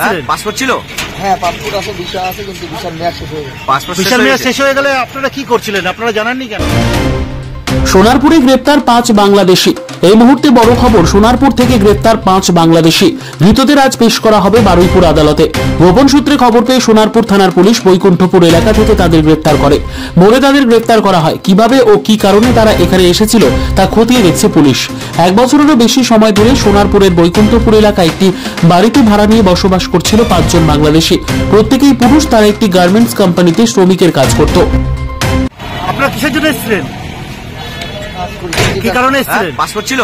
এসেছিলেন? পাসপোর্ট ছিল? হ্যাঁ পাসপোর্ট আছে, ভিসা আছে, কিন্তু ভিসার মেয়াদ শেষ হয়ে গেছে। পাসপোর্ট ভিসার মেয়াদ শেষ হয়ে গেলে আপনারা কি করছিলেন? আপনারা জানাননি কেন? সোনারপুরে গ্রেপ্তার 5 বাংলাদেশি। এই মুহূর্তে বড় খবর, সোনারপুর থেকে গ্রেপ্তার 5 বাংলাদেশি ধৃতদের আজ পেশ করা হবে বারুইপুর আদালতে। গোপন সূত্রে খবর পেয়ে সোনারপুর থানার পুলিশ বৈকুণ্ঠপুর এলাকা থেকে তাদের গ্রেপ্তার করে। ভোরে তাদের গ্রেপ্তার করা হয়। কিভাবে ও কি কারণে তারা এখানে এসেছিল তা খতিয়ে দেখছে পুলিশ। 1 বছরেরও বেশি সময় ধরে সোনারপুরের বৈকুণ্ঠপুর এলাকায় একটি বাড়িতে ভাড়া নিয়ে বসবাস করছিল 5 জন বাংলাদেশি। প্রত্যেকেই পুরুষ। তারা একটি গার্মেন্টস কোম্পানিতে শ্রমিকের কাজ করত। আপনারা কিসের জন্য এসেছিলেন? কি কারণে এসেছিলেন? পাসপোর্ট ছিল?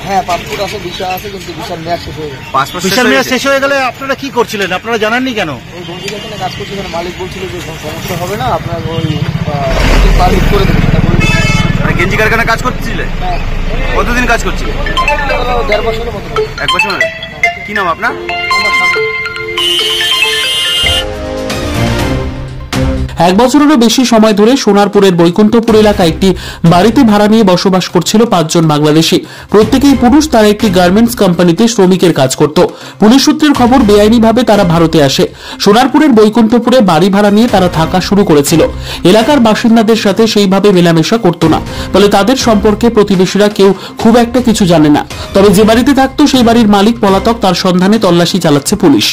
হ্যাঁ পাসপোর্ট আছে, ভিসা আছে, কিন্তু ভিসার মেয়াদ শেষ হয়ে গেছে। পাসপোর্ট ভিসার মেয়াদ শেষ হয়ে গেলে আপনারা কি করছিলেন? আপনারা জানাননি কেন? ওই বন্ধুদের এখানে কাজ করছি, মালিক বলছিল যে সমস্যা হবে না, আপনার ওই মালিক করে দেবে। মানে গেঞ্জি কারখানায় কাজ করছিলে? হ্যাঁ। কতদিন কাজ করছিলে? 1.5 বছরের মতো। 1 বছর? কি নাম আপনার? আমার সামনে 1 বছরেরও বেশি সময় ধরে সোনারপুরের বৈকুণ্ঠপুর এলাকায় একটি বাড়িতে ভাড়া নিয়ে বসবাস করছিল 5 জন বাংলাদেশি। প্রত্যেকেই পুরুষ। তারা একটি গার্মেন্টস কোম্পানিতে শ্রমিকের কাজ করত। পুলিশ সূত্রের খবর, বেআইনিভাবে তারা ভারতে আসে। সোনারপুরের বৈকুণ্ঠপুরে বাড়ি ভাড়া নিয়ে তারা থাকা শুরু করেছিল। এলাকার বাসিন্দাদের সাথে সেইভাবে মেলামেশা করত না, ফলে তাদের সম্পর্কে প্রতিবেশীরা কেউ খুব একটা কিছু জানে না। তবে যে বাড়িতে থাকতো সেই বাড়ির মালিক পলাতক। তার সন্ধানে তল্লাশি চালাচ্ছে পুলিশ।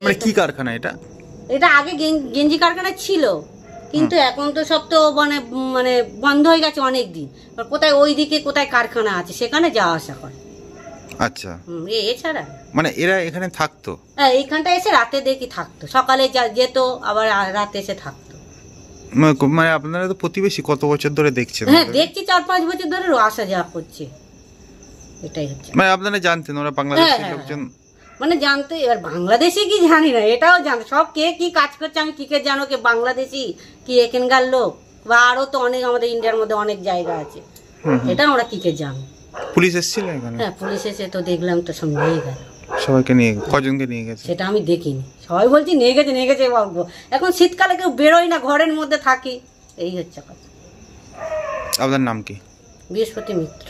মানে কি কারখানা এটা? এটা আগে গেঞ্জি কারখানা ছিল, কিন্তু এখন তো সব তো মানে মানে বন্ধ হয়ে গেছে অনেক দিন। কোথায় ওইদিকে কোথায় কারখানা আছে সেখানে যাওয়া আসা করে। আচ্ছা, এছাড়া মানে এরা এখানে থাকতো? হ্যাঁ, এইখানটা এসে রাতে দেখি থাকতো, সকালে যেত আবার রাতে এসে থাকতো। মানে আপনারা তো প্রতিবেশী, কত বছর ধরে দেখছেন? হ্যাঁ দেখছি, 4-5 বছর ধরে আসা যাওয়া করছে। এটাই হচ্ছে। মানে আপনারা জানতেন ওরা বাংলাদেশের লোকজন? মানে জানতে, এবার বাংলাদেশি কি জানি না, এটাও জানো সব কে কি কাজ করছে আমি কি করে জানো কে বাংলাদেশি কি এখানকার লোক, বা আরো তো অনেক আমাদের ইন্ডিয়ার মধ্যে অনেক জায়গা আছে, এটা আমরা কি করে জানো। পুলিশ এসেছিল এখানে? হ্যাঁ পুলিশ এসে তো দেখলাম তো সব নিয়ে গেল। সবাইকে নিয়ে? কজনকে নিয়ে গেছে সেটা আমি দেখিনি, সবাই বলছি নিয়ে গেছে বলবো। এখন শীতকালে কেউ বেরোয় না, ঘরের মধ্যে থাকি, এই হচ্ছে কথা। আপনার নাম কি? বৃহস্পতি মিত্র।